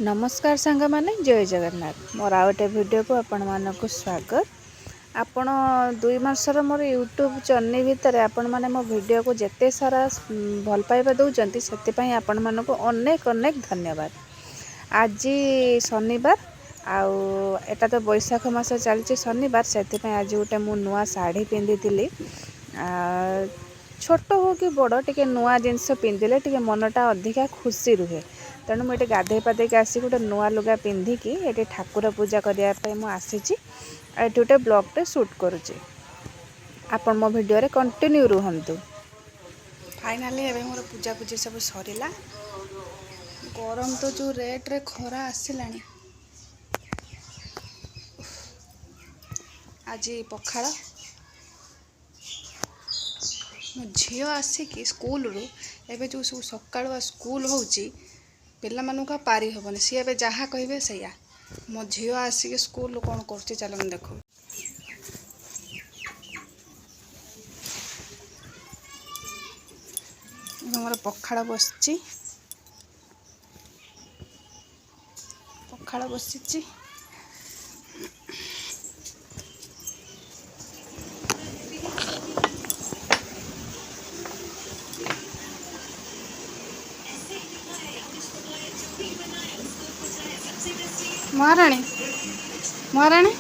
नमस्कार सांग माने जय जगन्नाथ मोर आउ गोटे वीडियो को आपण मानक स्वागत। आपण 2 मासर मोर यूट्यूब चैनल भितर आपण माने मो वीडियो को जेते सारा भल पाइबा दउचंती सेति पई आपण मानक अनेक अनेक धन्यवाद। आज शनिवार आउ एटा तो बैशाख मास चलची शनिवार सेति पई आज गोटे मु नुआ साड़ी पिंधिथिली। छोट हो कि बड़ टिके नुआ जिनस पिंधिले टिके मनटा अधिका खुशी रुहे। तेणु मुझे गाधे पाधे आसी गोटे नुआ लुगा पिंधिकी ये ठाकुर पूजा करने मुझे गोटे ब्लॉगटे शूट करुँचे। आपण मो वीडियो रे कंटिन्यू रुहंतु। फाइनाली एबे मोर पूजा पूजी सब सरीला। गरम तो जो रेट रे खरा आसिलानी। आज पखाड़ मो झील आसिकी स्कूल रू एबे जो सब सकाळुआ स्कूल होउची पिला मानु का पारी होबनी सी एबे जहा कहिबे सैया। मो झील आसिकी स्कूल कोन करची चलन देखो। मोर पखाड़ बसची पखाड़ बसिची महाराणी महाराणी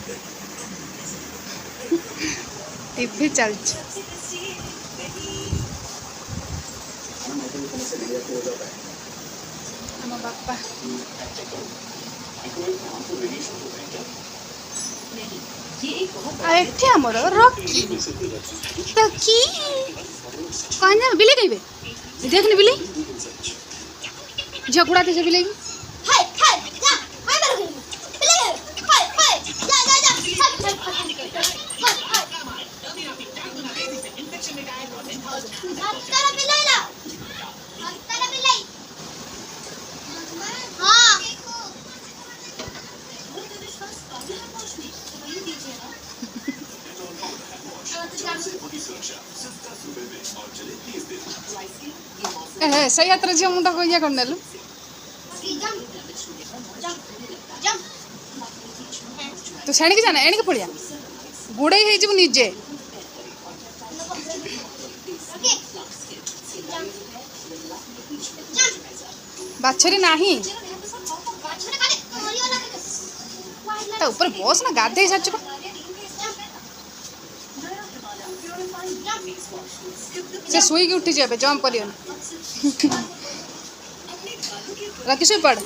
टीवी चलची आम बापा एठी हमर रॉकी तो की कन्या बिले कहबे देखनी बिले झगड़ा थे बिले हाय हाय जा हाय मारो बिले हाय हाय जा जा जा हत्तरा बिलेला हत्तरा बिले हां सही यात्रा झियो मुंडा को या करनेलु तू सेणी की जाना एणी के पड़िया गुड़े हे जब निजे बाछरी नाही ता ऊपर बस ना गाधे साचो से सुई की उठी जाबे जंप करियन राती सुई पड़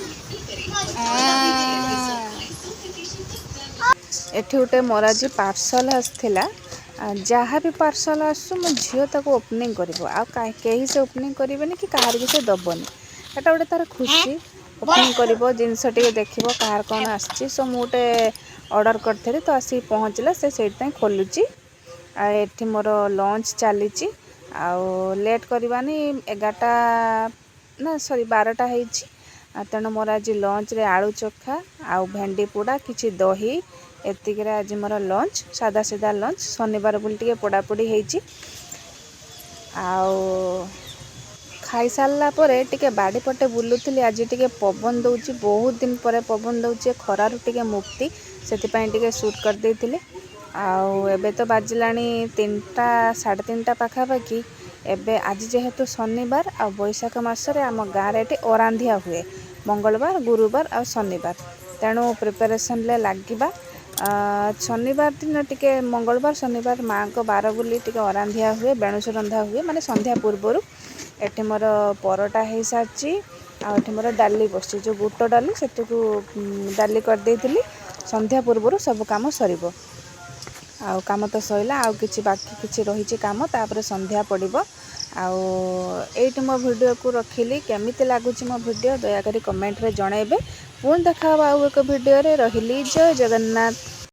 एठी गोटे मोर आज पार्सल आसला। जहाँ भी पार्सल आसु मो झील ताको ओपनिंग करिवो आ कहीं से ओपनिंग करिवेनी कि कहार भी से दबनी एटा गोटे तार खुशी। ओपनिंग करिवो जिनस टिके देखिवो कहार कोन आछि। सो मु गोटे ऑर्डर करथेली तो आसी पहुँचला से सेट खोलुची। आ एठी मोर लंच चलीची आ लेट करवानी 11टा ना सॉरी 12टा ହେଇଛି। तेणु मोर आज लंच रे आलू चोखा आउ भेंडी पोड़ा किछि दही एतिकरे आज मोर लंच सादा सीधा लंच शनिवार बोली टिके पोड़ापोड़ी ହେଇଛି। आउ खाई सारला परे टिके बाड़ी पटे बुलुथिली आज टिके पवन दउची बहुत दिन परे पवन दउची खरारु टिके मुक्ति सेति पई टिके शूट कर देथिली। आउ एबे तो बाजिलानी 3टा 3:30 पाखापाखि। एबे आज जेहेतु शनिवार आ बैशाख मासरे आम गाँव एटी अरांधिया हुए मंगलवार गुरुवार आ शनिवार। तेणु प्रिपरेशन ले लागिबा। शनिवार दिन टिके मंगलवार शनिवार माँ को बार बोली टिके अरांधिया हुए बेणुस रंधा हुए माने संध्या पूर्वर। एठी मोर परोटा हो सारी आठी मोर डाली बस जो बुट डाली से डाली कर देथिली संध्या पूर्वर सब काम सरीबो। आउ काम तो सैला आउ किछि बाकी किछि रही काम तापर संध्या पड़िबो। आउ एइट मो वीडियो को रखिली केमिति लागुछि मो वीडियो दया करी कमेंट रे जणाइबे। पुन देखा आउ एक वीडियो रे रहिली। जय जगन्नाथ।